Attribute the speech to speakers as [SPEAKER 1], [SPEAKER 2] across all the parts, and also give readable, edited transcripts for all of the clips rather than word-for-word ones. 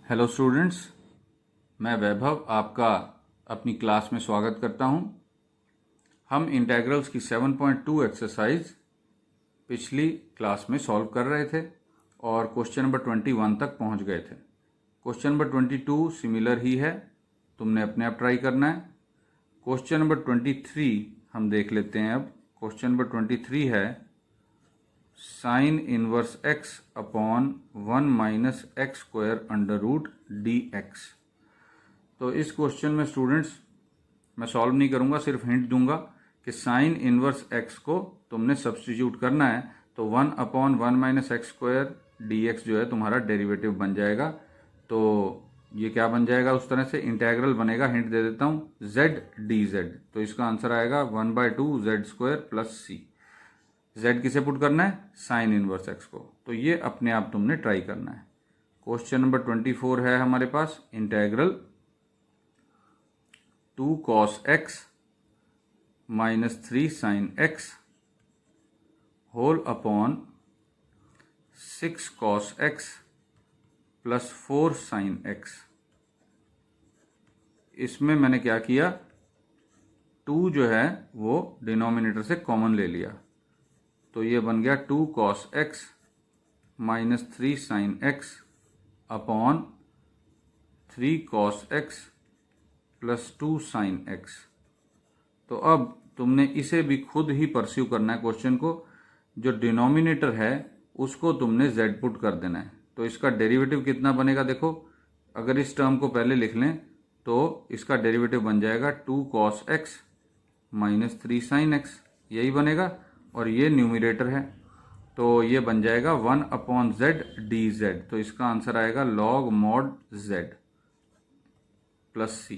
[SPEAKER 1] Hello students, मैं वैभव आपका अपनी क्लास में स्वागत करता हूं। हम इंटेग्रल्स की 7.2 एक्सरसाइज पिछली क्लास में सॉल्व कर रहे थे और क्वेश्चन नंबर 21 तक पहुंच गए थे। क्वेश्चन नंबर 22 सिमिलर ही है, तुमने अपने आप ट्राई करना है। क्वेश्चन नंबर 23 हम देख लेते हैं। अब क्वेश्चन नंबर 23 है sine inverse x upon 1 minus x square under root d x. तो इस क्वेश्चन में स्टूडेंट्स मैं सॉल्व नहीं करूंगा, सिर्फ हिंट दूंगा कि साइन इनवर्स एक्स को तुमने सब्स्टिट्यूट करना है तो 1 upon 1 minus x square D x जो है तुम्हारा डेरिवेटिव बन जाएगा। तो ये क्या बन जाएगा, उस तरह से इंटेग्रल बनेगा। हिंट दे देता हूं, जेड डी जेड। तो इसका आंसर आएगा 1/2 जेड स्क्वायर प्लस सी। z किसे पुट करना है, साइन इनवर्स x को। तो ये अपने आप तुमने ट्राई करना है। क्वेश्चन नंबर 24 है हमारे पास integral 2 cos x minus 3 sine x whole upon 6 cos x plus 4 sine x। इसमें मैंने क्या किया, 2 जो है वो डिनोमिनेटर से कॉमन ले लिया, तो ये बन गया 2 cos x minus 3 sine x upon 3 cos x plus 2 sine x। तो अब तुमने इसे भी खुद ही परस्यू करना है क्वेश्चन को। जो डिनोमिनेटर है उसको तुमने z पुट कर देना है। तो इसका डेरिवेटिव कितना बनेगा, देखो अगर इस टर्म को पहले लिख लें तो इसका डेरिवेटिव बन जाएगा 2 cos x minus 3 sine x, यही बनेगा। और ये न्यूमरेटर है तो ये बन जाएगा 1 अपॉन जेड डी जेड। तो इसका आंसर आएगा log mod z plus c.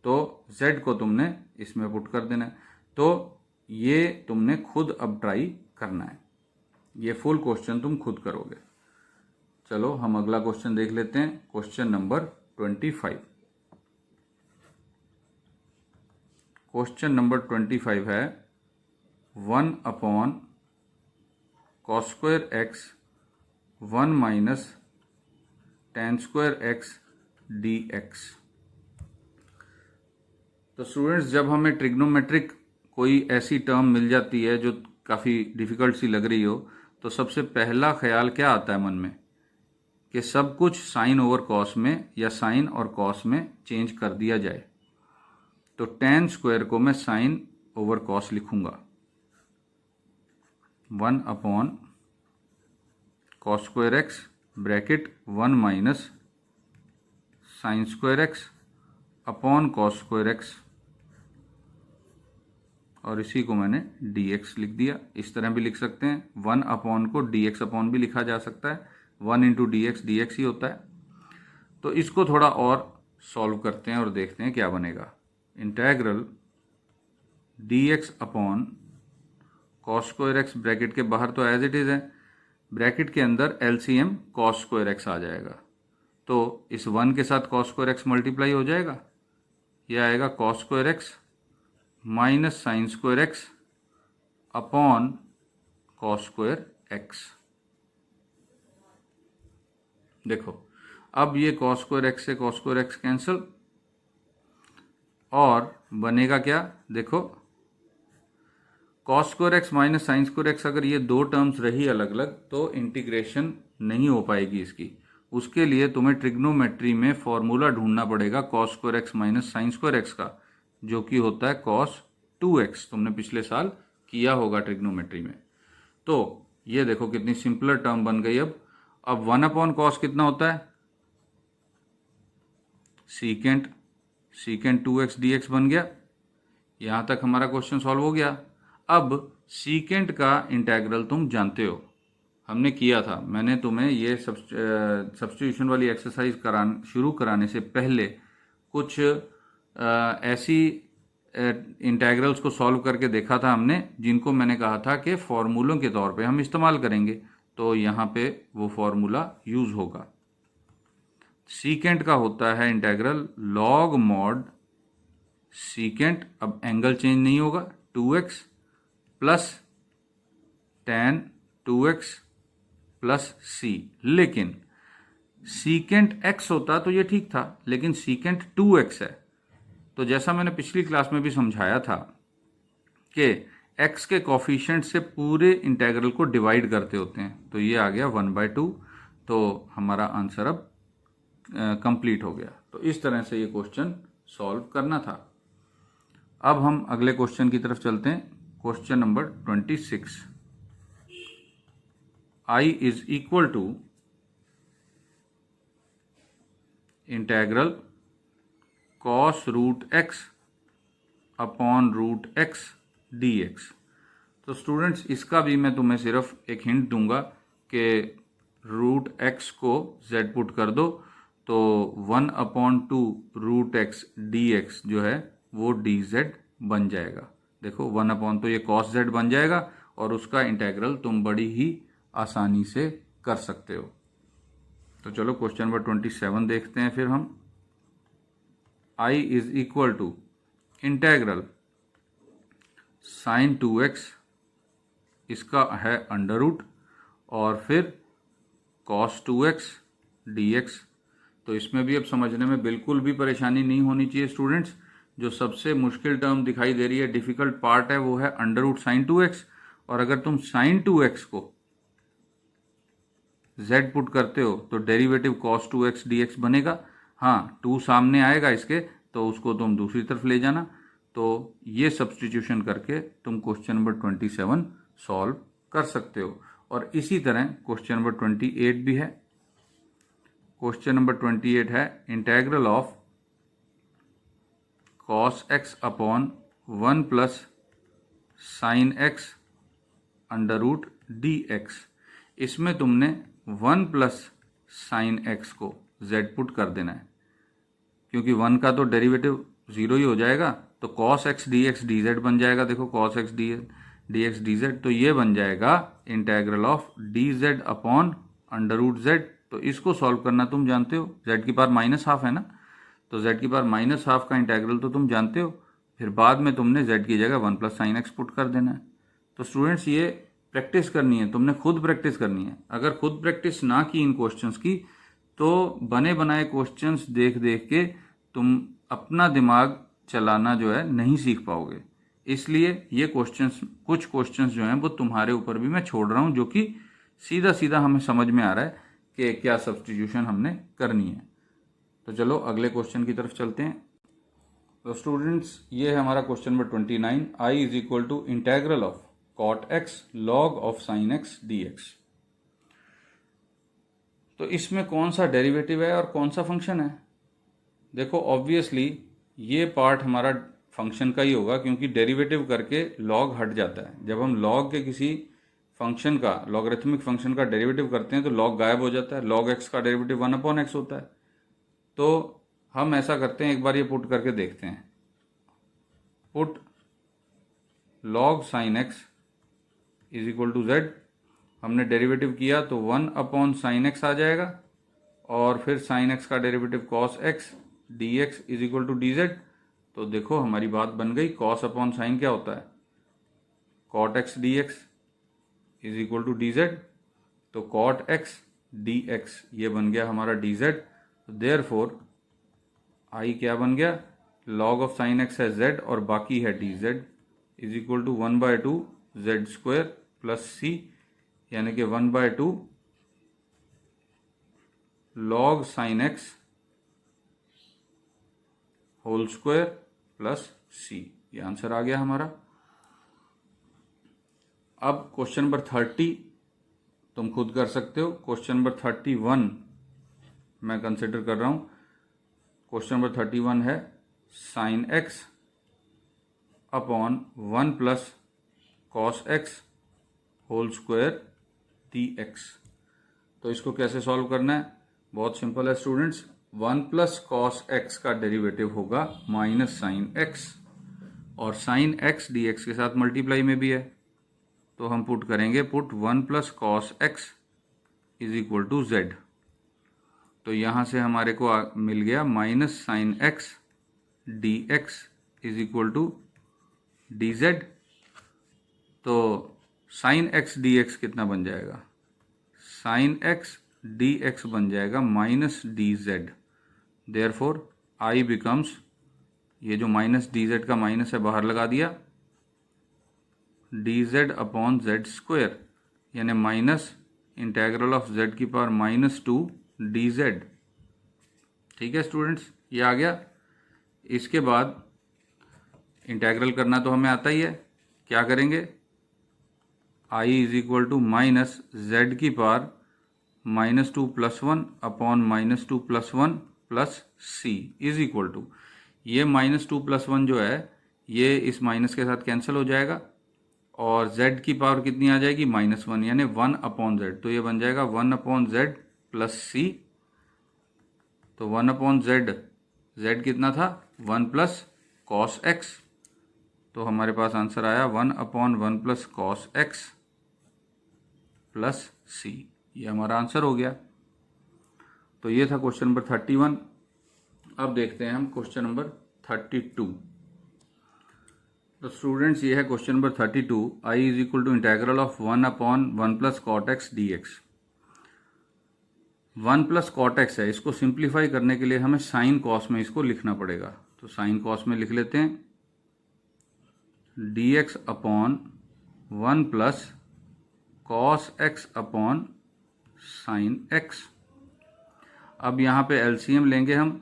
[SPEAKER 1] तो जेड को तुमने इसमें पुट कर देना है। तो ये तुमने खुद अब ट्राई करना है, ये फुल क्वेश्चन तुम खुद करोगे। चलो हम अगला क्वेश्चन देख लेते हैं। Question number 25। क्वेश्चन नंबर 25 है 1 upon cos square x 1 minus ten square x d x. तो स्टूडेंट्स, जब हमें ट्रिग्नोमेट्रिक कोई ऐसी टर्म मिल जाती है जो काफ़ी डिफ़िकल्ट सी लग रही हो, तो सबसे पहला ख्याल क्या आता है मन में कि सब कुछ साइन ओवर कॉस में या साइन और कॉस में चेंज कर दिया जाए। तो टेन स्क्वायर को मैं साइन ओवर कॉस लिखूंगा, 1 upon cos square x bracket 1 minus sine square x upon cos square x, और इसी को मैंने dx लिख दिया। इस तरह भी लिख सकते हैं, 1 अपॉन को dx अपॉन भी लिखा जा सकता है, 1 इंटू dx dx ही होता है। तो इसको थोड़ा और सॉल्व करते हैं और देखते हैं क्या बनेगा। Integral dx upon cos square x, bracket के बाहर तो एज इट इज है, ब्रैकेट के अंदर एलसीएम कॉस स्क्वायर एक्स आ जाएगा। तो इस 1 के साथ कॉस स्क्वायर एक्स मल्टीप्लाई हो जाएगा, यह आएगा cos square x minus sine square x upon cos square x. देखो अब ये कॉस स्क्वायर एक्स से कॉस स्क्वायर एक्स कैंसिल, और बनेगा क्या, देखो cos square x minus sine square x, अगर ये दो टर्म्स रही अलग अलग तो इंटीग्रेशन नहीं हो पाएगी इसकी। उसके लिए तुम्हें ट्रिग्नोमेट्री में फॉर्मूला ढूंढना पड़ेगा cos square x minus sine square x का, जो कि होता है कॉस 2x। तुमने पिछले साल किया होगा ट्रिग्नोमेट्री में। तो ये देखो कितनी सिंपलर टर्म बन गई। अब 1 अपॉन कॉस कितना होता है, सीकेंट 2x dx बन गया। यहां तक हमारा क्वेश्चन सॉल्व हो गया। अब सीकेंट का इंटेग्रल तुम जानते हो, हमने किया था। मैंने तुम्हें ये सब्स्टिट्यूशन वाली एक्सरसाइज शुरू कराने से पहले कुछ ऐसी इंटेग्रल्स को सॉल्व करके देखा था हमने, जिनको मैंने कहा था कि फॉर्मूलों के तौर पे हम इस्तेमाल करेंगे। तो यहाँ पे वो फॉर्मूला यूज होगा। सीकेंट का होता है इंटेग्रल लॉग मॉड सीकेंट, अब एंगल चेंज नहीं होगा, 2x plus tan 2x plus c। लेकिन सीकेंट x होता तो ये ठीक था, लेकिन सीकेंट 2x है। तो जैसा मैंने पिछली क्लास में भी समझाया था कि x के कोफिशिएंट से पूरे इंटेग्रल को डिवाइड करते होते हैं, तो ये आ गया 1/2। तो हमारा आंसर अब कंप्लीट हो गया। तो इस तरह से ये क्वेश्चन सॉल्व करना था। अब हम अगले क्वेश्चन की तरफ चलते हैं। Question number 26। I is equal to integral cos root x upon root x d x. तो स्टूडेंट्स, इसका भी मैं तुम्हें सिर्फ एक हिंट दूंगा कि रूट एक्स को z पुट कर दो तो 1/2 रूट एक्स डी एक्स जो है वो डी जेड बन जाएगा। देखो 1/, तो ये कॉस जेड बन जाएगा और उसका इंटेग्रल तुम बड़ी ही आसानी से कर सकते हो। तो चलो क्वेश्चन नंबर 27 देखते हैं फिर हम। I is equal to integral sine 2x, इसका है अंडर रूट, और फिर कॉस 2x dx। तो इसमें भी अब समझने में बिल्कुल भी परेशानी नहीं होनी चाहिए स्टूडेंट्स। जो सबसे मुश्किल टर्म दिखाई दे रही है, डिफिकल्ट पार्ट है, वो है अंडर रूट साइन 2x। और अगर तुम साइन 2x को z पुट करते हो तो डेरिवेटिव cos 2x dx बनेगा। हाँ, 2 सामने आएगा इसके, तो उसको तुम दूसरी तरफ ले जाना। तो ये सब्सटीट्यूशन करके तुम क्वेश्चन नंबर 27 सॉल्व कर सकते हो। और इसी तरह क्वेश्चन नंबर 28 भी है। क्वेश्चन नंबर 28 है integral of cos x upon 1 plus sine x under root d x. इसमें तुमने 1 प्लस साइन x को z पुट कर देना है, क्योंकि 1 का तो डेरिवेटिव 0 ही हो जाएगा। तो cos x dx dz बन जाएगा। देखो cos x dx dz, तो ये बन जाएगा integral of dz upon under root z। तो इसको सॉल्व करना तुम जानते हो, z की पावर -½ है ना, तो z की पावर -½ का इंटेग्रल तो तुम जानते हो। फिर बाद में तुमने z की जगह 1 प्लस साइन x पुट कर देना है। तो स्टूडेंट्स, ये प्रैक्टिस करनी है, तुमने खुद प्रैक्टिस करनी है। अगर खुद प्रैक्टिस ना की इन क्वेश्चंस की, तो बने बनाए क्वेश्चंस देख देख के तुम अपना दिमाग चलाना जो है नहीं सीख पाओगे। इसलिए ये क्वेश्चंस, कुछ क्वेश्चंस जो हैं वो तुम्हारे ऊपर भी मैं छोड़ रहा हूं, जो कि सीधा सीधा हमें समझ में आ रहा है कि क्या सब्स्टिट्यूशन हमने करनी है। तो चलो अगले क्वेश्चन की तरफ चलते हैं। तो स्टूडेंट्स, ये है हमारा question number 29। I is equal to integral of cot x log of sine x d x. तो इसमें कौन सा डेरिवेटिव है और कौन सा फंक्शन है? देखो ऑब्वियसली ये पार्ट हमारा फंक्शन का ही होगा, क्योंकि डेरिवेटिव करके लॉग हट जाता है। जब हम लॉग के किसी फंक्शन का, लॉगरिथमिक फंक्शन का डेरिवेटिव करते हैं तो लॉग गायब हो जाता है। लॉग एक्स का डेरिवेटिव 1/x होता है। तो हम ऐसा करते हैं, एक बार ये पुट करके देखते हैं। Put log sine x is equal to z. हमने डेरिवेटिव किया तो 1/sin x आ जाएगा, और फिर साइन एक्स का derivative cos x dx is equal to dz। तो देखो हमारी बात बन गई। cos अपॉन साइन क्या होता है? cot x dx is equal to dz। तो cot x dx ये बन गया हमारा dz। तो देयरफॉर I क्या बन गया? log ऑफ साइन x है z और बाकी है dz is equal to 1/2 z square plus c, यानी कि 1/2 log sine x whole square plus c। ये आंसर आ गया हमारा। अब क्वेश्चन नंबर 30 तुम खुद कर सकते हो। क्वेश्चन नंबर 31 मैं कंसिडर कर रहा हूं। क्वेश्चन नंबर 31 है sine x upon 1 plus cos x whole square dx। तो इसको कैसे सॉल्व करना है? बहुत सिंपल है स्टूडेंट्स। 1 प्लस कॉस एक्स का डेरिवेटिव होगा माइनस साइन एक्स, और साइन एक्स dx के साथ मल्टीप्लाई में भी है। तो हम पुट करेंगे, put 1 plus cos x is equal to z. तो यहां से हमारे को मिल गया minus sine x dx is equal to dz। तो साइन एक्स dx कितना बन जाएगा? साइन एक्स डी एक्स बन जाएगा minus d Z. Therefore I becomes, ये जो माइनस डी जेड का माइनस है बाहर लगा दिया, D z upon Z square, यानी माइनस इंटेग्रल ऑफ जेड की पावर -2 डी जेड। ठीक है स्टूडेंट्स, ये आ गया। इसके बाद इंटेग्रल करना तो हमें आता ही है, क्या करेंगे, i is equal to minus z की power -2 + 1 upon -2 + 1 plus c is equal to, ये -2 + 1 जो है ये इस माइनस के साथ कैंसिल हो जाएगा और z की पावर कितनी आ जाएगी, -1, यानी 1 अपॉन जेड। तो ये बन जाएगा 1 अपॉन जेड प्लस सी। तो 1 अपॉन जेड, जेड कितना था 1 प्लस कॉस एक्स, तो हमारे पास आंसर आया 1 upon 1 plus cos x plus c. ये हमारा आंसर हो गया। तो ये था क्वेश्चन नंबर 31। अब देखते हैं हम क्वेश्चन नंबर 32। तो स्टूडेंट्स ये है question number 32। I is equal to integral of 1 upon 1 plus cot x d x. 1 plus cot x है, इसको सिंप्लीफाई करने के लिए हमें साइन कॉस में इसको लिखना पड़ेगा। तो साइन कॉस में लिख लेते हैं, D x upon 1 plus cos x upon sine x. अब यहाँ पे एलसीएम लेंगे हम,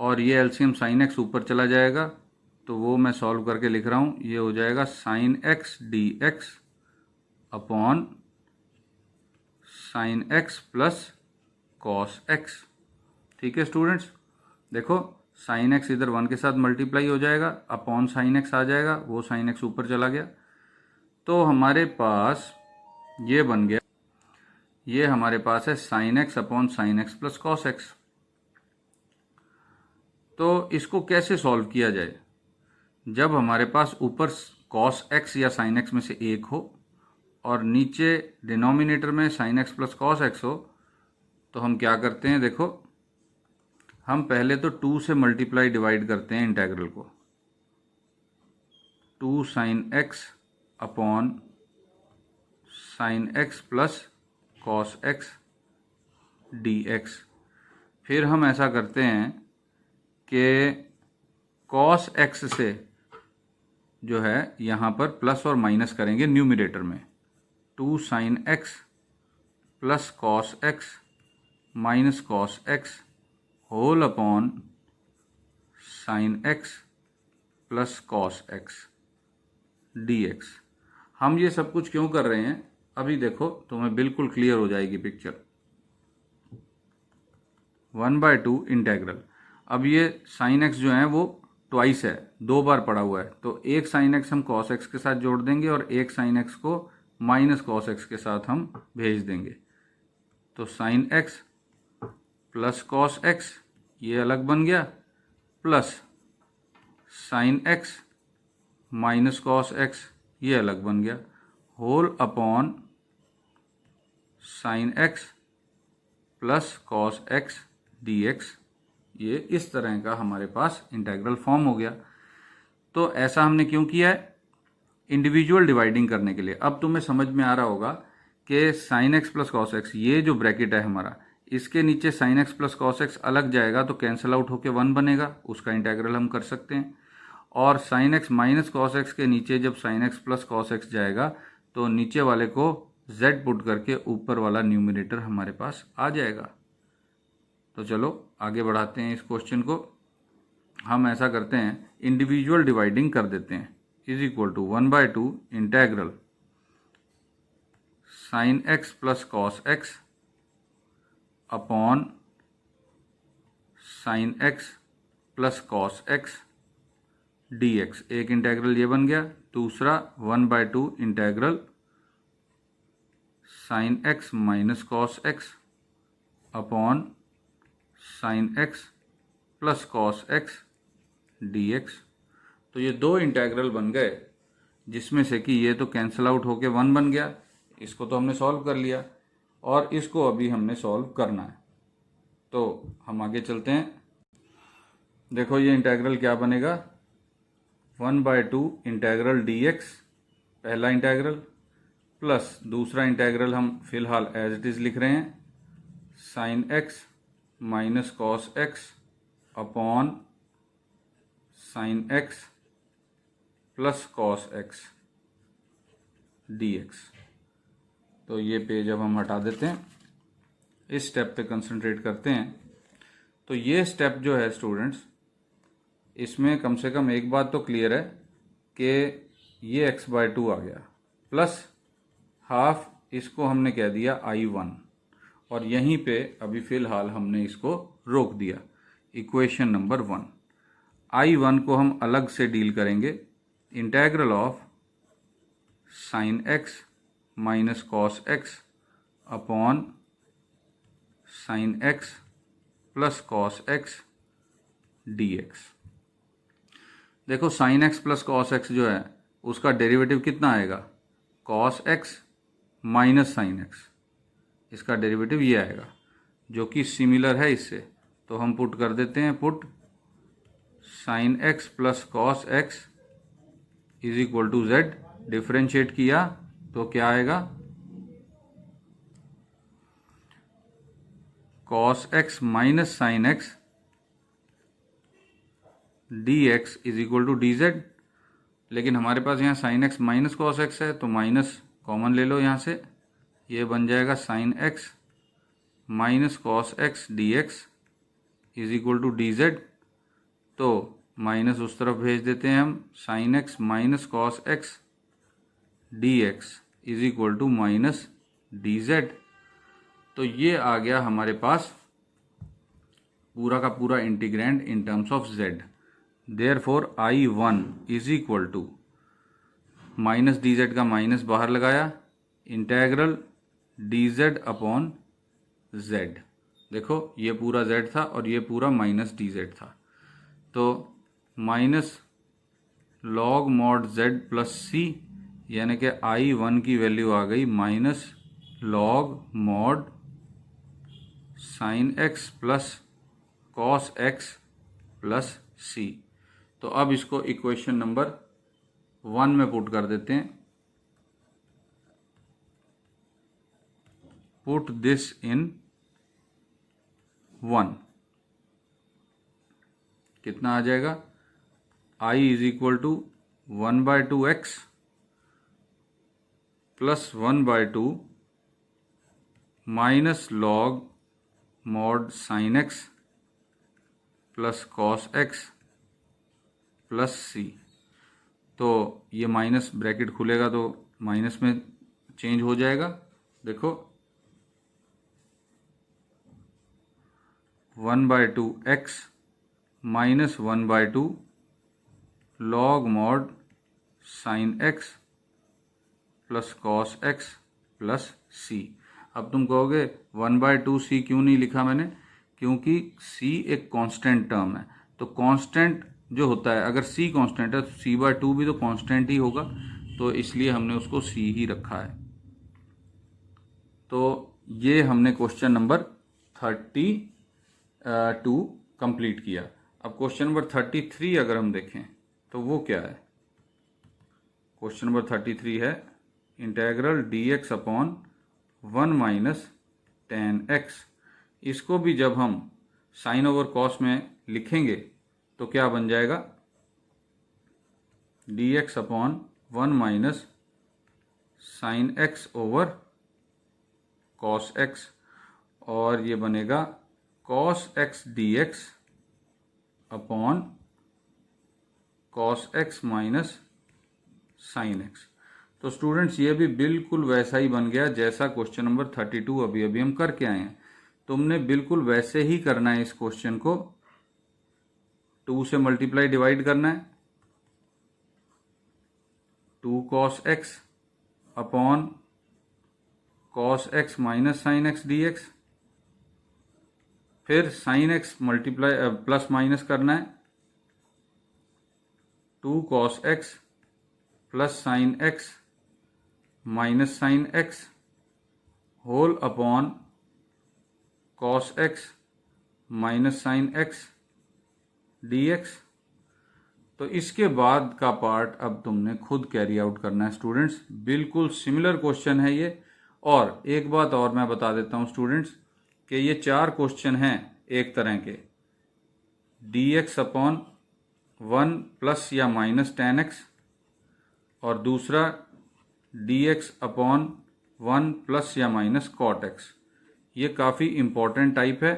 [SPEAKER 1] और ये एलसीएम साइन एक्स ऊपर चला जाएगा, तो वो मैं सॉल्व करके लिख रहा हूँ। ये हो जाएगा sine x d x upon sine x plus cos x. ठीक है स्टूडेंट्स, देखो साइन एक्स इधर 1 के साथ मल्टीप्लाई हो जाएगा, अपॉन साइन एक्स आ जाएगा, वो साइन एक्स ऊपर चला गया, तो हमारे पास ये बन गया, ये हमारे पास है sine x upon sine x plus cos x. तो इसको कैसे सॉल्व किया जाए, जब हमारे पास ऊपर कॉस एक्स या साइन एक्स में से एक हो और नीचे डिनोमिनेटर में sign x plus cos x हो, तो हम क्या करते हैं, देखो हम पहले तो 2 से मल्टीप्लाई डिवाइड करते हैं इंटेग्रल को। 2 sine x upon sine x plus cos x d x. फिर हम ऐसा करते हैं कि कॉस एक्स से जो है यहाँ पर प्लस और माइनस करेंगे न्यूमरेटर में। 2 sine x plus cos x minus cos x whole upon sine x plus cos x d x. हम ये सब कुछ क्यों कर रहे हैं, अभी देखो तुम्हें बिल्कुल क्लियर हो जाएगी पिक्चर। 1/2 इंटेग्रल, अब ये साइन एक्स जो है वो ट्वाइस है, 2 बार पड़ा हुआ है, तो एक साइन एक्स हम कॉस एक्स के साथ जोड़ देंगे और एक साइन एक्स को माइनस कॉस एक्स के साथ हम भेज देंगे। तो sine x plus cos x ये अलग बन गया, plus sine x minus cos x ये अलग बन गया, whole upon sine x plus cos x d x. ये इस तरह का हमारे पास इंटेग्रल फॉर्म हो गया। तो ऐसा हमने क्यों किया है, इंडिविजुअल डिवाइडिंग करने के लिए। अब तुम्हें समझ में आ रहा होगा कि sign x plus cos x, ये जो ब्रैकेट है हमारा, इसके नीचे sign x plus cos x अलग जाएगा तो कैंसिल आउट होकर 1 बनेगा, उसका इंटेग्रल हम कर सकते हैं। और sign x minus cos x के नीचे जब sign x plus cos x जाएगा तो नीचे वाले को z पुट करके ऊपर वाला न्यूमरेटर हमारे पास आ जाएगा। तो चलो आगे बढ़ाते हैं इस क्वेश्चन को। हम ऐसा करते हैं, इंडिविजुअल डिवाइडिंग कर देते हैं, is equal to 1/2 integral sine x plus cos x upon sine x plus cos x d x. एक इंटेग्रल ये बन गया, दूसरा 1/2 integral sine x minus cos x upon sine x plus cos x d x. तो ये 2 integral बन गए, जिसमें से कि ये तो कैंसिल आउट होके 1 बन गया, इसको तो हमने सॉल्व कर लिया और इसको अभी हमने सॉल्व करना है। तो हम आगे चलते हैं। देखो ये इंटेग्रल क्या बनेगा, 1/2 इंटेग्रल डी एक्स पहला इंटेग्रल, प्लस दूसरा इंटेग्रल हम फिलहाल एज इट इज़ लिख रहे हैं sign x minus cos x upon sine x plus cos x d x. तो ये पेज अब हम हटा देते हैं, इस स्टेप पे कंसंट्रेट करते हैं। तो ये स्टेप जो है स्टूडेंट्स, इसमें कम से कम एक बात तो क्लियर है कि ये x/2 आ गया प्लस हाफ, इसको हमने कह दिया I1 और यहीं पे अभी फ़िलहाल हमने इसको रोक दिया। इक्वेशन नंबर 1, I1 को हम अलग से डील करेंगे। Integral of sine x minus cos x upon sine x plus cos x d x. देखो sine x plus cos x जो है उसका डेरिवेटिव कितना आएगा, cos x minus sine x, इसका डेरिवेटिव ये आएगा जो कि सिमिलर है इससे। तो हम पुट कर देते हैं, put sine x plus cos x is equal to z. Differentiate किया तो क्या आएगा, cos x minus sine x d x is equal to d z. लेकिन हमारे पास यहाँ sine x minus cos x है तो माइनस कॉमन ले लो यहाँ से, ये बन जाएगा sine x minus cos x d x is equal to d z. तो माइनस उस तरफ भेज देते हैं हम, sine x minus cos x d x is equal to minus d z. तो ये आ गया हमारे पास पूरा का पूरा integrand in terms of z. Therefore I1 is equal to minus d z का माइनस बाहर लगाया, integral d z upon z. देखो ये पूरा जेड था और ये पूरा माइनस डी जेड था, तो minus log mod z plus c, यानी कि I1 की वैल्यू आ गई minus log mod sine x plus cos x plus c. तो अब इसको इक्वेशन नंबर 1 में पुट कर देते हैं। पुट दिस इन 1, कितना आ जाएगा, I is equal to 1/2x plus 1/2 minus log mod sine x plus cos x plus c. तो ये माइनस ब्रैकेट खुलेगा तो माइनस में चेंज हो जाएगा। देखो 1/2x minus 1/2 log mod sine x plus cos x plus c. अब तुम कहोगे 1/2 सी क्यों नहीं लिखा मैंने, क्योंकि सी एक कांस्टेंट टर्म है। तो कांस्टेंट जो होता है, अगर सी कांस्टेंट है तो c/2 भी तो कांस्टेंट ही होगा, तो इसलिए हमने उसको सी ही रखा है। तो ये हमने क्वेश्चन नंबर 32 कंप्लीट किया। अब क्वेश्चन नंबर 33 अगर हम देखें तो वो क्या है, क्वेश्चन नंबर 33 है integral dx upon 1 minus tan x। इसको भी जब हम साइन ओवर कॉस में लिखेंगे तो क्या बन जाएगा, dx upon 1 minus sine x over cos x, और ये बनेगा cos x dx upon cos x minus sine x। तो स्टूडेंट्स ये भी बिल्कुल वैसा ही बन गया जैसा क्वेश्चन नंबर 32 अभी अभी हम करके आए हैं। तुमने बिल्कुल वैसे ही करना है, इस क्वेश्चन को 2 से मल्टीप्लाई डिवाइड करना है, 2 cos x upon cos x minus sine x dx, फिर sine x multiply plus minus करना है, 2 cos x plus sine x minus sine x whole upon cos x minus sine x dx। तो इसके बाद का part अब तुमने खुद कैरी आउट करना है स्टूडेंट्स। बिल्कुल सिमिलर क्वेश्चन है ये। और एक बात और मैं बता देता हूँ स्टूडेंट्स, कि ये चार क्वेश्चन हैं एक तरह के, dx अपॉन 1 प्लस या माइनस tan x, और दूसरा dx अपॉन 1 प्लस या माइनस cot x। ये काफ़ी इम्पॉर्टेंट टाइप है,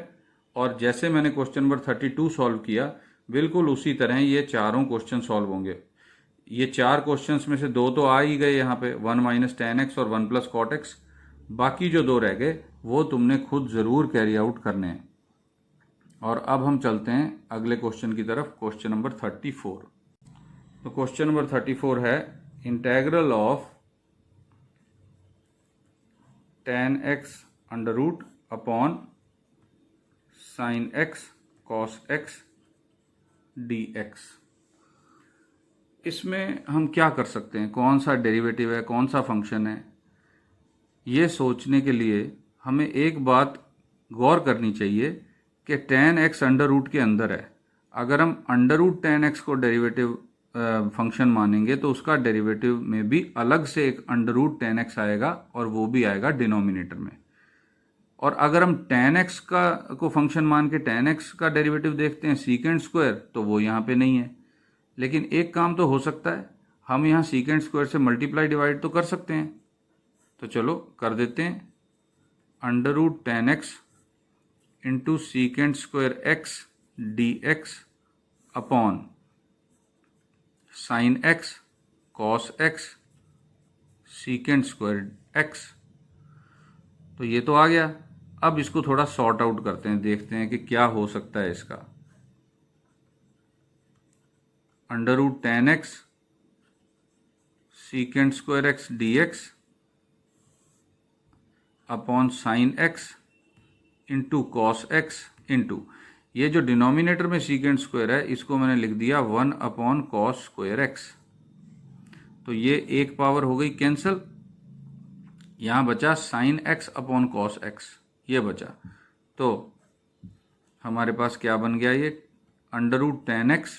[SPEAKER 1] और जैसे मैंने क्वेश्चन नंबर 32 सॉल्व किया बिल्कुल उसी तरह ये चारों क्वेश्चन सॉल्व होंगे। ये चार क्वेश्चंस में से दो तो आ ही गए यहाँ पे, 1 माइनस tan x और 1 प्लस cot x। बाकी जो दो रह गए वो तुमने खुद ज़रूर कैरी आउट करने हैं। और अब हम चलते हैं अगले क्वेश्चन की तरफ, क्वेश्चन नंबर 34। तो क्वेश्चन नंबर 34 है integral of tan x under root upon sine x cos x dx। इसमें हम क्या कर सकते हैं, कौन सा डेरिवेटिव है, कौन सा फंक्शन है, ये सोचने के लिए हमें एक बात गौर करनी चाहिए कि tan x अंडर रूट के अंदर है। अगर हम अंडर रूट tan x को डेरिवेटिव फंक्शन मानेंगे तो उसका डेरिवेटिव में भी अलग से एक अंडर रूट tan x आएगा, और वो भी आएगा डिनोमिनेटर में। और अगर हम tan x को फंक्शन मान के tan x का डेरिवेटिव देखते हैं सीकेंट स्क्वायर, तो वो यहाँ पे नहीं है। लेकिन एक काम तो हो सकता है, हम यहाँ सीकेंट स्क्वायर से मल्टीप्लाई डिवाइड तो कर सकते हैं। तो चलो कर देते हैं, under root tan x into secant square x dx upon sine x cos x secant square x। तो ये तो आ गया। अब इसको थोड़ा सॉर्ट आउट करते हैं, देखते हैं कि क्या हो सकता है इसका। Under root tan x secant square x dx upon sine x into cos x into, ये जो डिनोमिनेटर में सीकेंट स्क्वायर है इसको मैंने लिख दिया 1 अपॉन कॉस स्क्वायर x। तो ये एक पावर हो गई कैंसिल, यहाँ बचा sine x upon cos x, ये बचा। तो हमारे पास क्या बन गया, ये under root tan x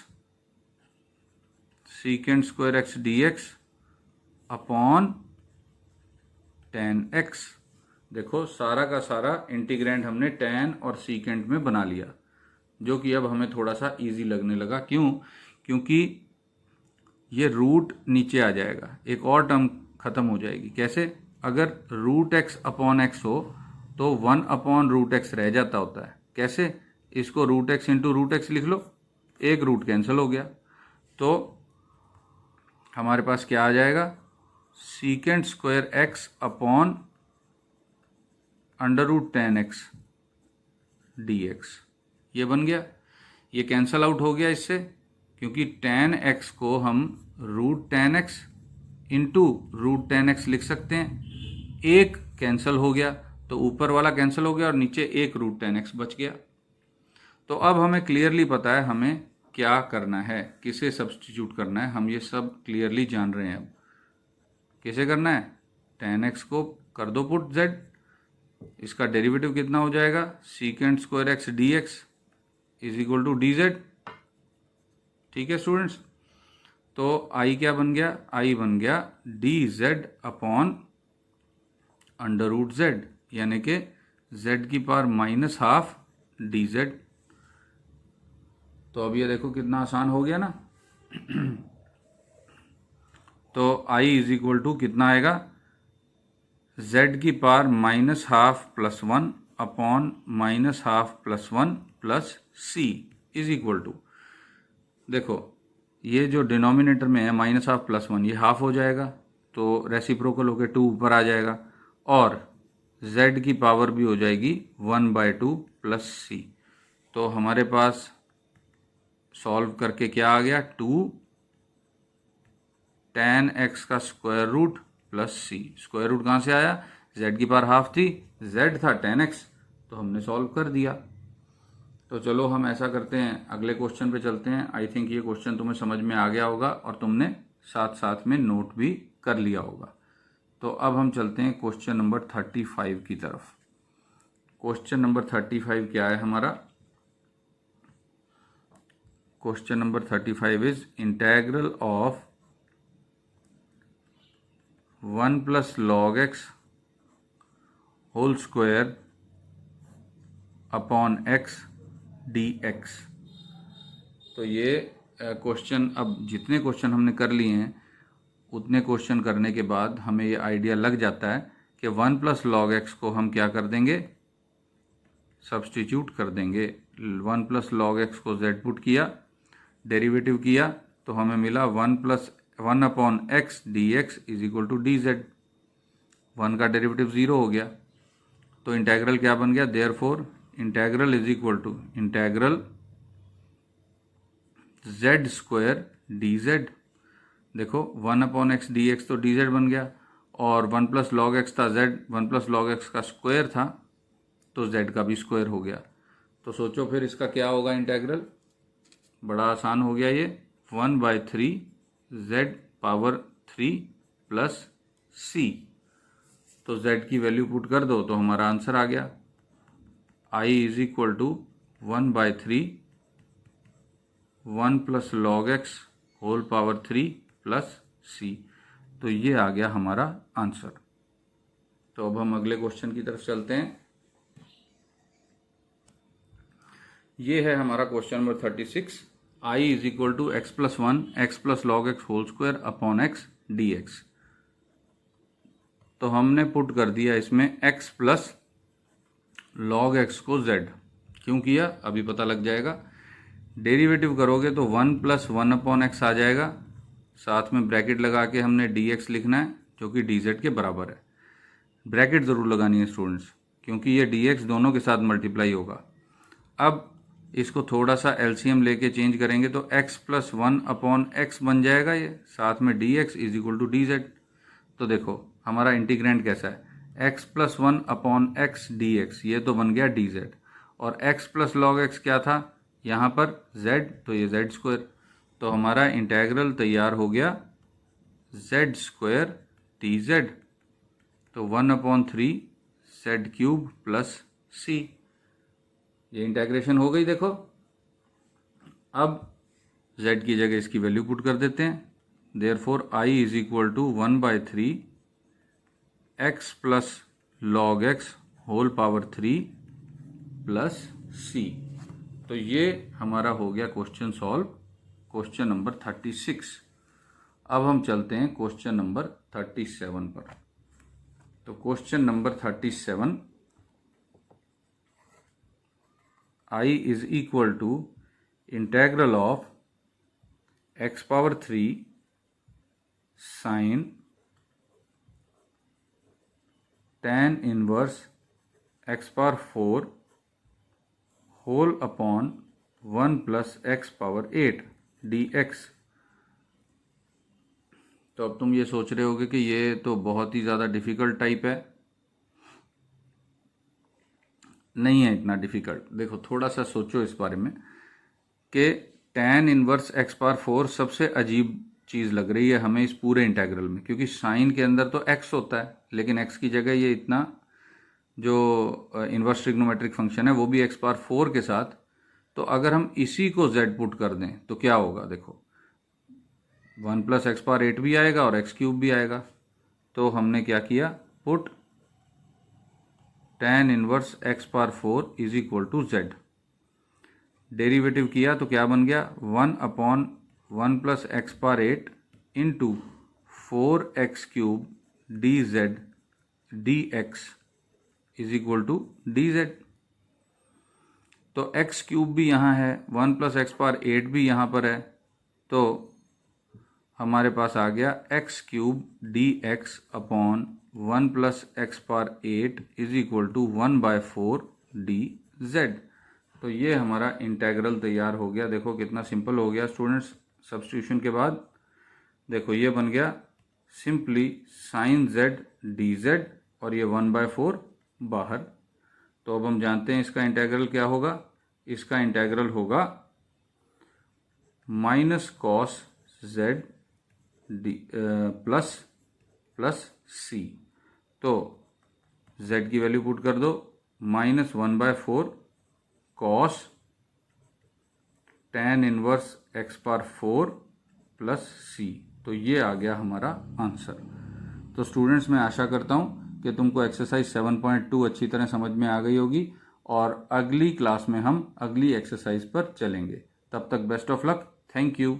[SPEAKER 1] secant square x dx upon tan x। देखो सारा का सारा इंटीग्रेंड हमने tan और सीकेंट में बना लिया, जो कि अब हमें थोड़ा सा इजी लगने लगा। क्यों? क्योंकि ये रूट नीचे आ जाएगा, एक और टर्म खत्म हो जाएगी। कैसे? अगर रूट एक्स अपॉन एक्स हो तो 1 अपॉन रूट एक्स रह जाता होता है। कैसे? इसको root x into root x लिख लो, एक रूट कैंसिल हो गया। तो हमारे पास क्या आ जाएगा, secant square x upon under root tan x dx, ये बन गया। ये कैंसल आउट हो गया इससे, क्योंकि tan x को हम root tan x into root tan x लिख सकते हैं। एक कैंसल हो गया तो ऊपर वाला कैंसिल हो गया और नीचे एक रूट tan x बच गया। तो अब हमें क्लियरली पता है हमें क्या करना है, किसे सब्स्टिट्यूट करना है, हम ये सब क्लियरली जान रहे हैं। अब कैसे करना है, tan x को कर दो पुट z, इसका डेरिवेटिव कितना हो जाएगा, secant square x dx is equal to dz। ठीक है स्टूडेंट्स, तो i क्या बन गया, i बन गया dz upon under root z, यानी कि z की पावर माइनस हाफ dz। तो अब ये देखो कितना आसान हो गया ना। तो i इज इक्वल टू कितना आएगा, z की power minus half plus 1 upon minus half plus 1 plus c is equal to, देखो ये जो डिनोमिनेटर में है माइनस हाफ प्लस 1, ये हाफ हो जाएगा तो रेसिप्रोकल होकर 2 ऊपर आ जाएगा, और z की पावर भी हो जाएगी 1/2 प्लस c। तो हमारे पास सॉल्व करके क्या आ गया, 2 tan x का square root plus c। Square root कहाँ से आया, z की पावर हाफ थी, z था tan x, तो हमने सॉल्व कर दिया। तो चलो हम ऐसा करते हैं, अगले क्वेश्चन पे चलते हैं। आई थिंक ये क्वेश्चन तुम्हें समझ में आ गया होगा और तुमने साथ साथ में नोट भी कर लिया होगा। तो अब हम चलते हैं क्वेश्चन नंबर 35 की तरफ। क्वेश्चन नंबर 35 क्या है हमारा, question number 35 is integral of 1 plus log x whole square upon x d x. तो ये क्वेश्चन, अब जितने क्वेश्चन हमने कर लिए हैं उतने क्वेश्चन करने के बाद हमें ये आइडिया लग जाता है कि 1 प्लस लॉग एक्स को हम क्या कर देंगे, सब्सटीट्यूट कर देंगे। 1 प्लस लॉग एक्स को z पुट किया, डेरिवेटिव किया, तो हमें मिला 1 upon x d x is equal to d z. 1 का डेरिवेटिव 0 हो गया, तो इंटेग्रल क्या बन गया, therefore integral is equal to integral z square d z. देखो 1 अपॉन एक्स डी एक्स तो डी जेड बन गया, और 1 प्लस लॉग एक्स था जेड, 1 प्लस लॉग एक्स का स्क्वायर था तो जेड का भी स्क्वायर हो गया। तो सोचो फिर इसका क्या होगा इंटेग्रल, बड़ा आसान हो गया ये, 1/3 जेड पावर 3 प्लस सी। तो जेड की वैल्यू पुट कर दो तो हमारा आंसर आ गया, I is equal to 1/3 1 plus log x whole power 3 plus c. तो ये आ गया हमारा आंसर। तो अब हम अगले क्वेश्चन की तरफ चलते हैं। ये है हमारा question number 36। I is equal to x plus 1 x plus log x whole square upon x d x. तो हमने पुट कर दिया इसमें x प्लस लॉग एक्स को z। क्यों किया अभी पता लग जाएगा। डेरिवेटिव करोगे तो 1 प्लस 1 अपॉन एक्स आ जाएगा, साथ में ब्रैकेट लगा के हमने dx लिखना है जो कि dz के बराबर है। ब्रैकेट ज़रूर लगानी है स्टूडेंट्स, क्योंकि ये dx दोनों के साथ मल्टीप्लाई होगा। अब इसको थोड़ा सा एलसीएम लेके चेंज करेंगे तो x प्लस 1 अपॉन एक्स बन जाएगा ये, साथ में dx is equal to d z. तो देखो हमारा इंटीग्रेंट कैसा है, x plus 1 upon x d x, ये तो बन गया डी जेड, और x प्लस लॉग एक्स क्या था यहाँ पर z, तो ये जेड स्क्वायर। तो हमारा इंटेग्रल तैयार हो गया जेड स्क्वायर डी जेड। तो 1/3 जेड क्यूब प्लस सी, ये इंटेग्रेशन हो गई। देखो अब z की जगह इसकी वैल्यू पुट कर देते हैं, therefore i is equal to 1/3 x plus log x whole power 3 plus c. तो ये हमारा हो गया क्वेश्चन सॉल्व, क्वेश्चन नंबर 36। अब हम चलते हैं क्वेश्चन नंबर 37 पर। तो question number 37, i is equal to integral of x power 3 sine tan inverse x power 4 whole upon 1 plus x power 8 dx। तो अब तुम ये सोच रहे होगे कि ये तो बहुत ही ज़्यादा डिफ़िकल्ट टाइप है। नहीं है इतना डिफ़िकल्ट। देखो थोड़ा सा सोचो इस बारे में कि tan इनवर्स x पावर 4 सबसे अजीब चीज़ लग रही है हमें इस पूरे इंटेग्रल में, क्योंकि साइन के अंदर तो x होता है, लेकिन x की जगह ये इतना जो इन्वर्स ट्रिग्नोमेट्रिक फंक्शन है वो भी x पावर 4 के साथ। तो अगर हम इसी को z पुट कर दें तो क्या होगा, देखो 1 प्लस एक्स पावर 8 भी आएगा और एक्स क्यूब भी आएगा। तो हमने क्या किया, put tan inverse x power 4 is equal to z। Derivative किया तो क्या बन गया, 1 upon 1 plus x power 8 into 4x cube d z d x is equal to d z. तो एक्स क्यूब भी यहाँ है, 1 प्लस एक्स पावर 8 भी यहाँ पर है, तो हमारे पास आ गया x cube d x upon 1 plus x power 8 is equal to 1/4 d z. तो ये हमारा इंटेग्रल तैयार हो गया। देखो कितना सिंपल हो गया स्टूडेंट्स सब्स्टिट्यूशन के बाद। देखो ये बन गया simply sine z d z, और ये 1/4 बाहर। तो अब हम जानते हैं इसका इंटेग्रल क्या होगा, इसका इंटेग्रल होगा minus cos z d plus c. तो z की वैल्यू पुट कर दो, -1/4 कॉस tan inverse x power 4 plus c. तो ये आ गया हमारा आंसर। तो स्टूडेंट्स मैं आशा करता हूँ कि तुमको एक्सरसाइज 7.2 अच्छी तरह समझ में आ गई होगी, और अगली क्लास में हम अगली एक्सरसाइज पर चलेंगे। तब तक best of luck. Thank you.